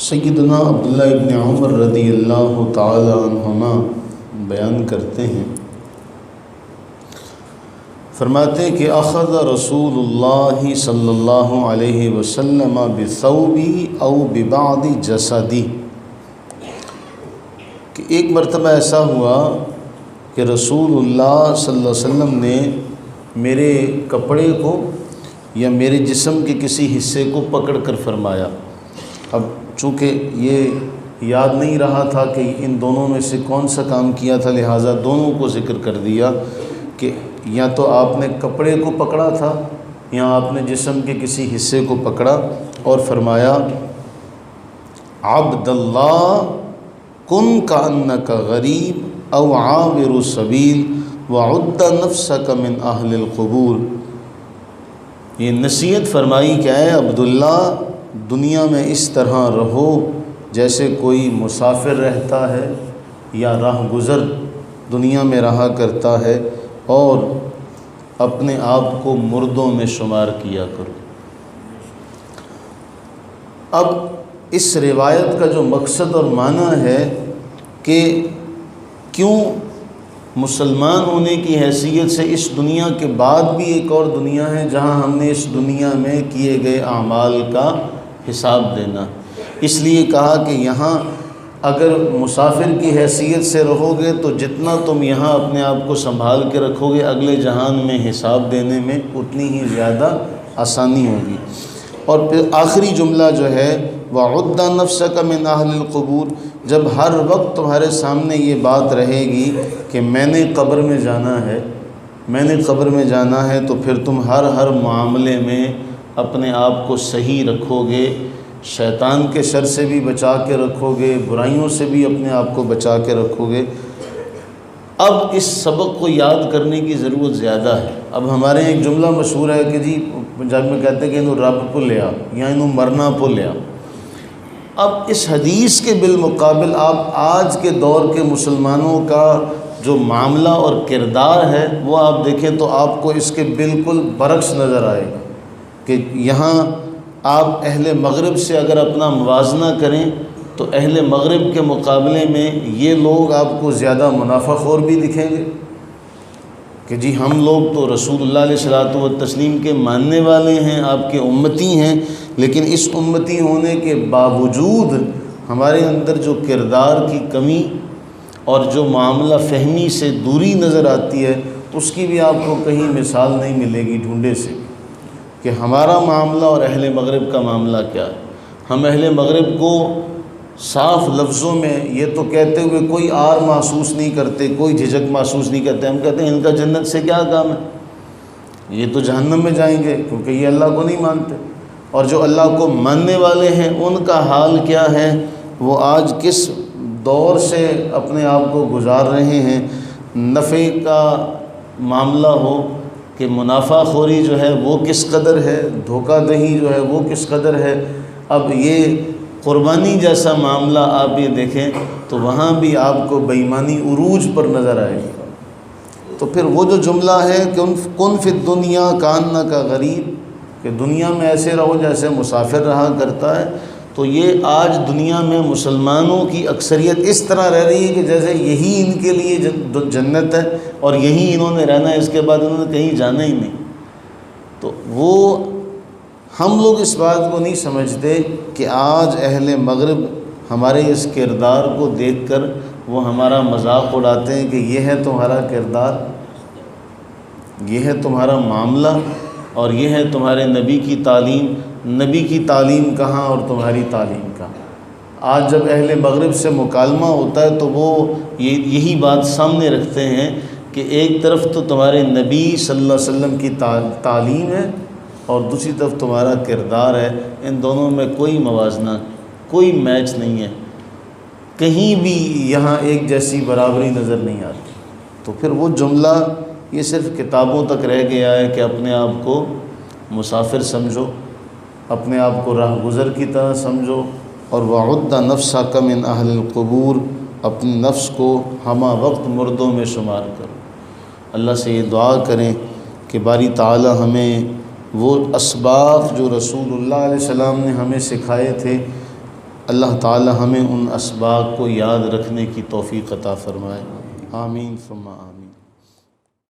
سیدنا عبداللہ ابن عمر رضی اللہ تعالی عنہما بیان کرتے ہیں، فرماتے ہیں کہ اخذ رسول اللہ صلی اللہ علیہ وسلم بثوبی او ببعض جسدی، کہ ایک مرتبہ ایسا ہوا کہ رسول اللہ صلی اللہ علیہ وسلم نے میرے کپڑے کو یا میرے جسم کے کسی حصے کو پکڑ کر فرمایا۔ اب چونکہ یہ یاد نہیں رہا تھا کہ ان دونوں میں سے کون سا کام کیا تھا، لہٰذا دونوں کو ذکر کر دیا کہ یا تو آپ نے کپڑے کو پکڑا تھا یا آپ نے جسم کے کسی حصے کو پکڑا اور فرمایا عبد اللہ کن کانک غریب او عابر سبیل وعد نفسک من اہل القبور۔ یہ نصیحت فرمائی کہ اے عبداللہ، دنیا میں اس طرح رہو جیسے کوئی مسافر رہتا ہے یا راہ گزر دنیا میں رہا کرتا ہے، اور اپنے آپ کو مردوں میں شمار کیا کرو۔ اب اس روایت کا جو مقصد اور معنی ہے کہ کیوں مسلمان ہونے کی حیثیت سے اس دنیا کے بعد بھی ایک اور دنیا ہے جہاں ہم نے اس دنیا میں کیے گئے اعمال کا حساب دینا، اس لیے کہا کہ یہاں اگر مسافر کی حیثیت سے رہو گے تو جتنا تم یہاں اپنے آپ کو سنبھال کے رکھو گے، اگلے جہان میں حساب دینے میں اتنی ہی زیادہ آسانی ہوگی۔ اور پھر آخری جملہ جو ہے وَعُدَّ نَفْسَكَ مِنْ أَهْلِ الْقُبُورِ، جب ہر وقت تمہارے سامنے یہ بات رہے گی کہ میں نے قبر میں جانا ہے، میں نے قبر میں جانا ہے، تو پھر تم ہر معاملے میں اپنے آپ کو صحیح رکھو گے، شیطان کے شر سے بھی بچا کے رکھو گے، برائیوں سے بھی اپنے آپ کو بچا کے رکھو گے۔ اب اس سبق کو یاد کرنے کی ضرورت زیادہ ہے۔ اب ہمارے ایک جملہ مشہور ہے کہ جی پنجاب میں کہتے ہیں کہ انہوں رب کو لیا یا انہوں مرنا پو لیا۔ اب اس حدیث کے بالمقابل آپ آج کے دور کے مسلمانوں کا جو معاملہ اور کردار ہے وہ آپ دیکھیں تو آپ کو اس کے بالکل برعکس نظر آئے گا کہ یہاں آپ اہل مغرب سے اگر اپنا موازنہ کریں تو اہل مغرب کے مقابلے میں یہ لوگ آپ کو زیادہ منافع خور بھی دکھیں گے کہ جی ہم لوگ تو رسول اللہ علیہ الصلوۃ والتسلیم کے ماننے والے ہیں، آپ کے امتی ہیں، لیکن اس امتی ہونے کے باوجود ہمارے اندر جو کردار کی کمی اور جو معاملہ فہمی سے دوری نظر آتی ہے اس کی بھی آپ کو کہیں مثال نہیں ملے گی ڈھونڈے سے کہ ہمارا معاملہ اور اہل مغرب کا معاملہ کیا ہے۔ ہم اہل مغرب کو صاف لفظوں میں یہ تو کہتے ہوئے کوئی آر محسوس نہیں کرتے، کوئی جھجک محسوس نہیں کرتے، ہم کہتے ہیں ان کا جنت سے کیا کام ہے، یہ تو جہنم میں جائیں گے کیونکہ یہ اللہ کو نہیں مانتے۔ اور جو اللہ کو ماننے والے ہیں ان کا حال کیا ہے، وہ آج کس دور سے اپنے آپ کو گزار رہے ہیں۔ نفع کا معاملہ ہو کہ منافع خوری جو ہے وہ کس قدر ہے، دھوکہ دہی جو ہے وہ کس قدر ہے۔ اب یہ قربانی جیسا معاملہ آپ یہ دیکھیں تو وہاں بھی آپ کو بے ایمانی عروج پر نظر آئے گی۔ تو پھر وہ جو جملہ ہے کہ کن فی الدنیا کانک غریب، کہ دنیا میں ایسے رہو جیسے مسافر رہا کرتا ہے، تو یہ آج دنیا میں مسلمانوں کی اکثریت اس طرح رہ رہی ہے کہ جیسے یہی ان کے لیے جنت ہے اور یہی انہوں نے رہنا ہے، اس کے بعد انہوں نے کہیں جانا ہی نہیں۔ تو وہ ہم لوگ اس بات کو نہیں سمجھتے کہ آج اہل مغرب ہمارے اس کردار کو دیکھ کر وہ ہمارا مذاق اڑاتے ہیں کہ یہ ہے تمہارا کردار، یہ ہے تمہارا معاملہ، اور یہ ہے تمہارے نبی کی تعلیم۔ نبی کی تعلیم کہاں اور تمہاری تعلیم کہاں؟ آج جب اہل مغرب سے مکالمہ ہوتا ہے تو وہ یہی بات سامنے رکھتے ہیں کہ ایک طرف تو تمہارے نبی صلی اللہ علیہ وسلم کی تعلیم ہے اور دوسری طرف تمہارا کردار ہے، ان دونوں میں کوئی موازنہ، کوئی میچ نہیں ہے، کہیں بھی یہاں ایک جیسی برابری نظر نہیں آتی۔ تو پھر وہ جملہ یہ صرف کتابوں تک رہ گیا ہے کہ اپنے آپ کو مسافر سمجھو، اپنے آپ کو راہ گزر کی طرح سمجھو، اور وَعُدَّ نَفْسَكَ مِنْ أَهْلِ الْقُبُورِ، اپنی نفس کو ہمہ وقت مردوں میں شمار کرو۔ اللہ سے یہ دعا کریں کہ باری تعالی ہمیں وہ اسباق جو رسول اللہ علیہ السلام نے ہمیں سکھائے تھے اللہ تعالی ہمیں ان اسباق کو یاد رکھنے کی توفیق عطا فرمائے۔ آمین ثم آمین۔